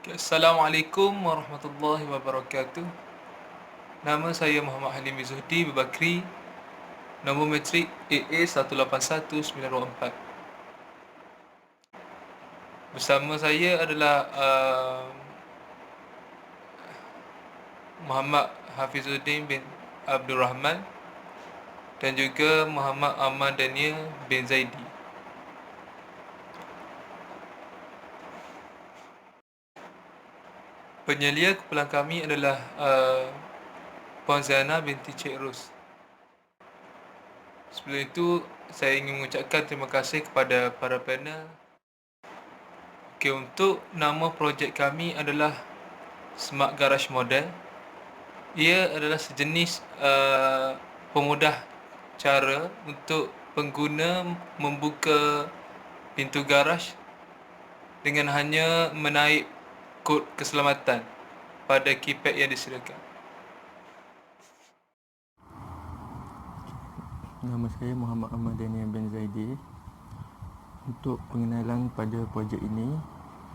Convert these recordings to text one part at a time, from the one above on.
Okay, Assalamualaikum warahmatullahi wabarakatuh. Nama saya Muhammad Halim Zuhdi Bakri. Nombor matrik AA181924. Bersama saya adalah Muhammad Hafizuddin bin Abdul Rahman dan juga Muhammad Ahmad Daniel bin Zaidi. Penyelia kumpulan kami adalah Puan Zainah binti Cik Ros. Sebelum itu, saya ingin mengucapkan terima kasih kepada para panel. Okey, untuk nama projek kami adalah Smart Garage Model. Ia adalah sejenis pemudah cara untuk pengguna membuka pintu garaj dengan hanya menaip kod keselamatan pada keypad yang disediakan. Nama saya Muhammad Ahmad Daniel bin Zaidi. Untuk pengenalan pada projek ini,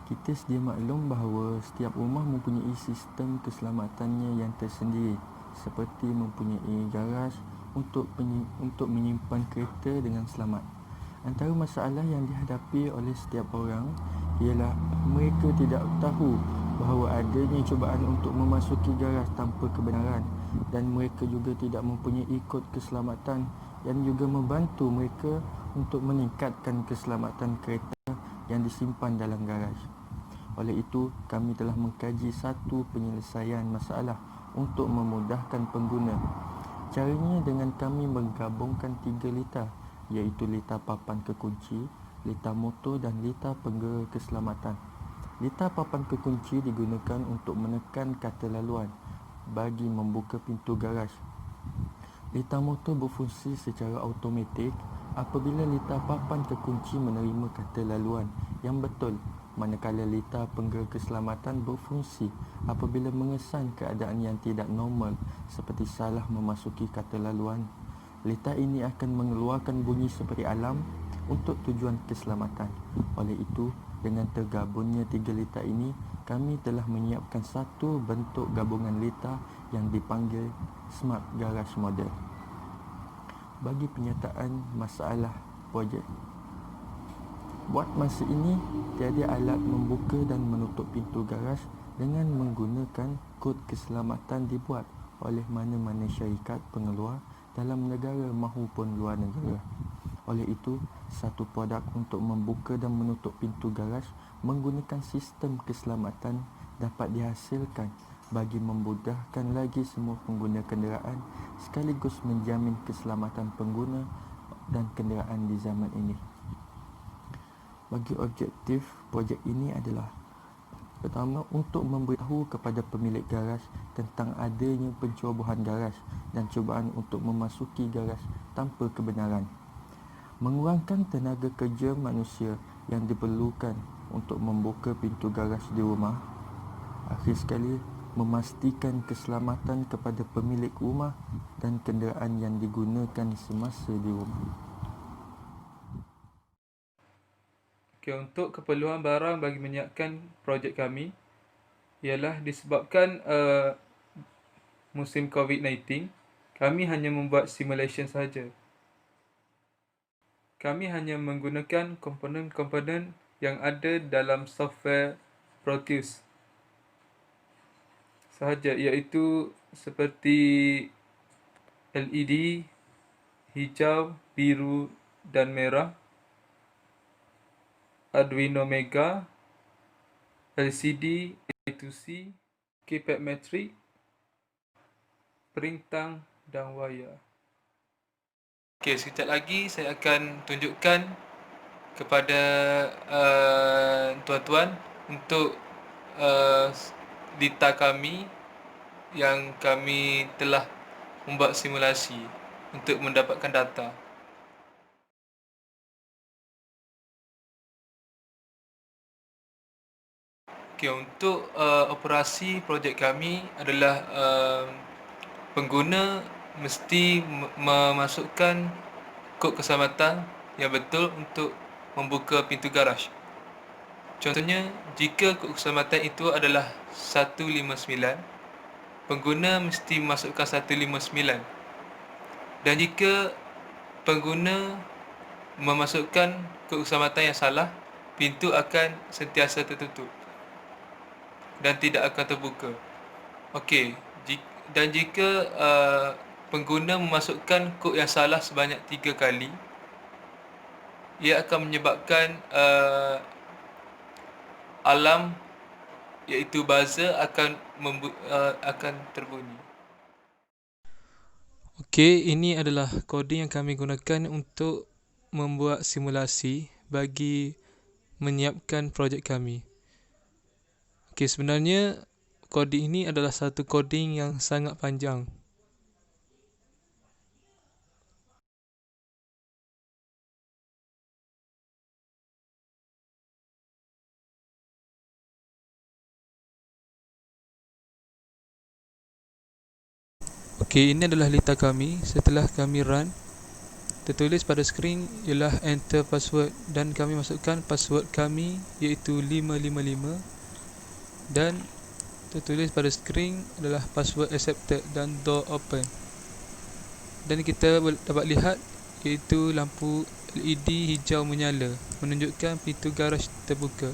kita sedia maklum bahawa setiap rumah mempunyai sistem keselamatannya yang tersendiri, seperti mempunyai garaj untuk menyimpan kereta dengan selamat. Antara masalah yang dihadapi oleh setiap orang ialah mereka tidak tahu bahawa adanya cubaan untuk memasuki garaj tanpa kebenaran, dan mereka juga tidak mempunyai kod keselamatan yang juga membantu mereka untuk meningkatkan keselamatan kereta yang disimpan dalam garaj. Oleh itu, kami telah mengkaji satu penyelesaian masalah untuk memudahkan pengguna. Caranya dengan kami menggabungkan 3 litar, iaitu litar papan kekunci, litar motor dan litar penggera keselamatan. Litar papan kekunci digunakan untuk menekan kata laluan bagi membuka pintu garaj. Litar motor berfungsi secara automatik apabila litar papan kekunci menerima kata laluan yang betul, manakala litar penggera keselamatan berfungsi apabila mengesan keadaan yang tidak normal seperti salah memasuki kata laluan. Litar ini akan mengeluarkan bunyi seperti alarm untuk tujuan keselamatan. Oleh itu, dengan tergabungnya 3 litar ini, kami telah menyiapkan satu bentuk gabungan litar yang dipanggil Smart Garage Model. Bagi penyataan masalah projek, buat masa ini tiada alat membuka dan menutup pintu garaj dengan menggunakan kod keselamatan dibuat oleh mana-mana syarikat pengeluar dalam negara maupun luar negara. Oleh itu, satu produk untuk membuka dan menutup pintu garaj menggunakan sistem keselamatan dapat dihasilkan bagi memudahkan lagi semua pengguna kenderaan sekaligus menjamin keselamatan pengguna dan kenderaan di zaman ini. Bagi objektif projek ini adalah: pertama, untuk memberitahu kepada pemilik garaj tentang adanya pencerobohan garaj dan cubaan untuk memasuki garaj tanpa kebenaran. Mengurangkan tenaga kerja manusia yang diperlukan untuk membuka pintu garaj di rumah. Akhir sekali, memastikan keselamatan kepada pemilik rumah dan kenderaan yang digunakan semasa di rumah. Okay, untuk keperluan barang bagi menyiapkan projek kami ialah disebabkan musim COVID-19, kami hanya membuat simulation sahaja. Kami hanya menggunakan komponen-komponen yang ada dalam software Proteus sahaja, iaitu seperti LED, hijau, biru dan merah, Arduino Mega, LCD, I2C, keypad metrik, perintang dan wayar. Okey, sekejap lagi saya akan tunjukkan kepada tuan-tuan untuk data kami yang kami telah membuat simulasi untuk mendapatkan data. Okey, untuk operasi projek kami adalah pengguna mesti memasukkan kod keselamatan yang betul untuk membuka pintu garaj. Contohnya, jika kod keselamatan itu adalah 159, pengguna mesti masukkan 159. Dan jika pengguna memasukkan kod keselamatan yang salah, pintu akan sentiasa tertutup dan tidak akan terbuka. Okey, dan jika pengguna memasukkan kod yang salah sebanyak 3 kali, ia akan menyebabkan alarm iaitu buzzer akan terbunyi. Okey, ini adalah coding yang kami gunakan untuk membuat simulasi bagi menyiapkan projek kami. Okey, sebenarnya coding ini adalah satu coding yang sangat panjang. Okey, ini adalah lita kami. Setelah kami run, tertulis pada skrin ialah enter password dan kami masukkan password kami iaitu 555 dan tertulis pada skrin adalah password accepted dan door open. Dan kita dapat lihat iaitu lampu LED hijau menyala menunjukkan pintu garaj terbuka.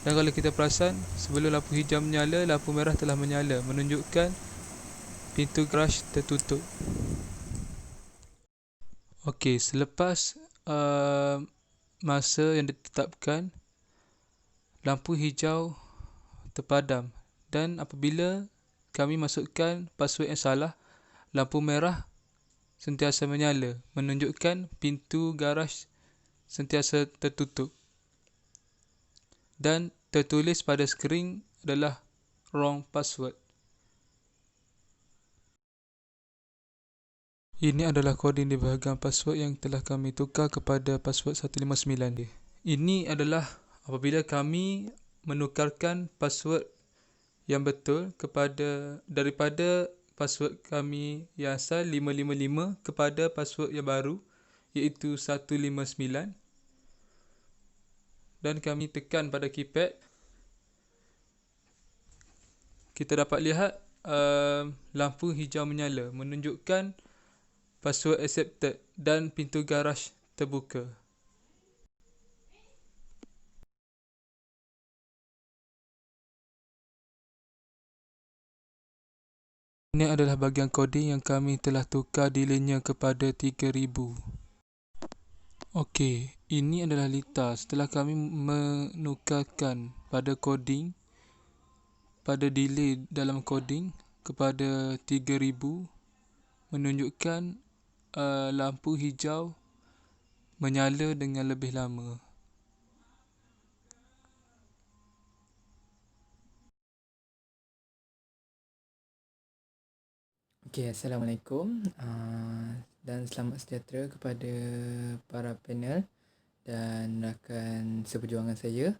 Dan kalau kita perasan, sebelum lampu hijau menyala, lampu merah telah menyala menunjukkan pintu garaj tertutup. Okey, selepas masa yang ditetapkan, lampu hijau terpadam dan apabila kami masukkan password yang salah, lampu merah sentiasa menyala menunjukkan pintu garaj sentiasa tertutup dan tertulis pada skrin adalah wrong password. Ini adalah koding di bahagian password yang telah kami tukar kepada password 159. Ini adalah apabila kami menukarkan password yang betul daripada password kami yang asal 555 kepada password yang baru iaitu 159 dan kami tekan pada keypad, kita dapat lihat lampu hijau menyala menunjukkan password accepted dan pintu garaj terbuka. Ini adalah bahagian koding yang kami telah tukar delay-nya kepada 3000. Okey, ini adalah lita setelah kami menukarkan pada koding, pada delay dalam koding kepada 3000 menunjukkan lampu hijau menyala dengan lebih lama. Okey, Assalamualaikum dan selamat sejahtera kepada para panel dan rakan seperjuangan saya.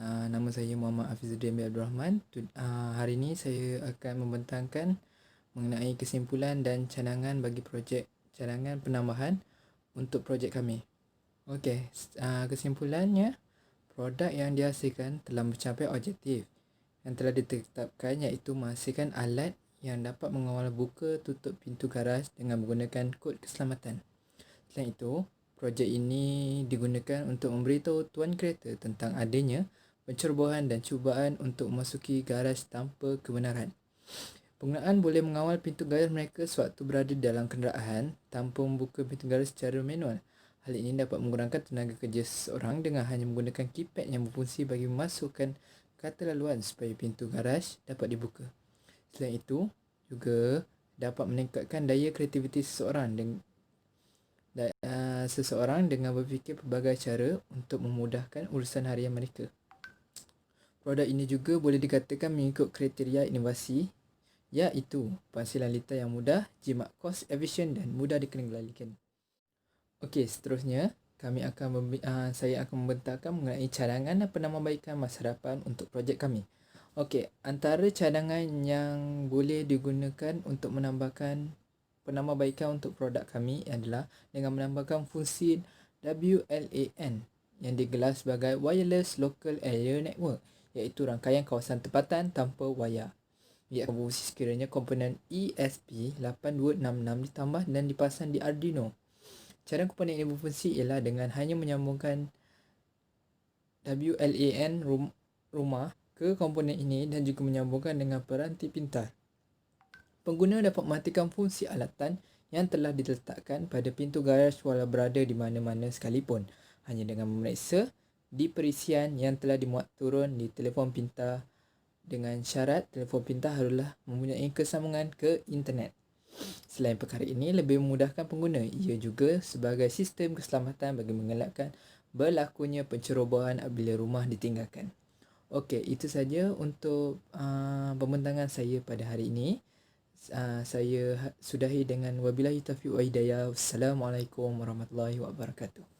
Nama saya Muhammad Hafizuddin bin Abdul Rahman. Hari ini saya akan membentangkan mengenai kesimpulan dan cadangan bagi cadangan penambahan untuk projek kami. Okey, kesimpulannya, produk yang dihasilkan telah mencapai objektif yang telah ditetapkan iaitu menghasilkan alat yang dapat mengawal buka tutup pintu garaj dengan menggunakan kod keselamatan. Selain itu, projek ini digunakan untuk memberitahu tuan kereta tentang adanya pencerobohan dan cubaan untuk memasuki garaj tanpa kebenaran. Penggunaan boleh mengawal pintu garaj mereka sewaktu berada dalam kenderaan tanpa membuka pintu garaj secara manual. Hal ini dapat mengurangkan tenaga kerja seseorang dengan hanya menggunakan keypad yang berfungsi bagi memasukkan kata laluan supaya pintu garaj dapat dibuka. Selain itu, juga dapat meningkatkan daya kreativiti seseorang dengan berfikir pelbagai cara untuk memudahkan urusan harian mereka. Produk ini juga boleh dikatakan mengikut kriteria inovasi iaitu penghasilan lita yang mudah, jimat cost efisien dan mudah dikendalikan. Okey, seterusnya saya akan membentangkan mengenai cadangan dan penambahbaikan masa depan untuk projek kami. Okey, antara cadangan yang boleh digunakan untuk menambahkan penambahbaikan untuk produk kami adalah dengan menambahkan fungsi WLAN yang digelar sebagai Wireless Local Area Network, iaitu rangkaian kawasan tempatan tanpa wayar. Ia akan berfungsi sekiranya komponen ESP8266 ditambah dan dipasang di Arduino. Cara komponen ini berfungsi ialah dengan hanya menyambungkan WLAN rumah ke komponen ini dan juga menyambungkan dengan peranti pintar. Pengguna dapat mematikan fungsi alatan yang telah diletakkan pada pintu garaj walau berada di mana-mana sekalipun, hanya dengan memeriksa di perisian yang telah dimuat turun di telefon pintar, dengan syarat telefon pintar haruslah mempunyai kesambungan ke internet. Selain perkara ini, lebih memudahkan pengguna. Ia juga sebagai sistem keselamatan bagi mengelakkan berlakunya pencerobohan apabila rumah ditinggalkan. Okey, itu saja untuk pembentangan saya pada hari ini. Saya sudahi dengan wabillahi taufiq wa hidayah. Wassalamualaikum warahmatullahi wabarakatuh.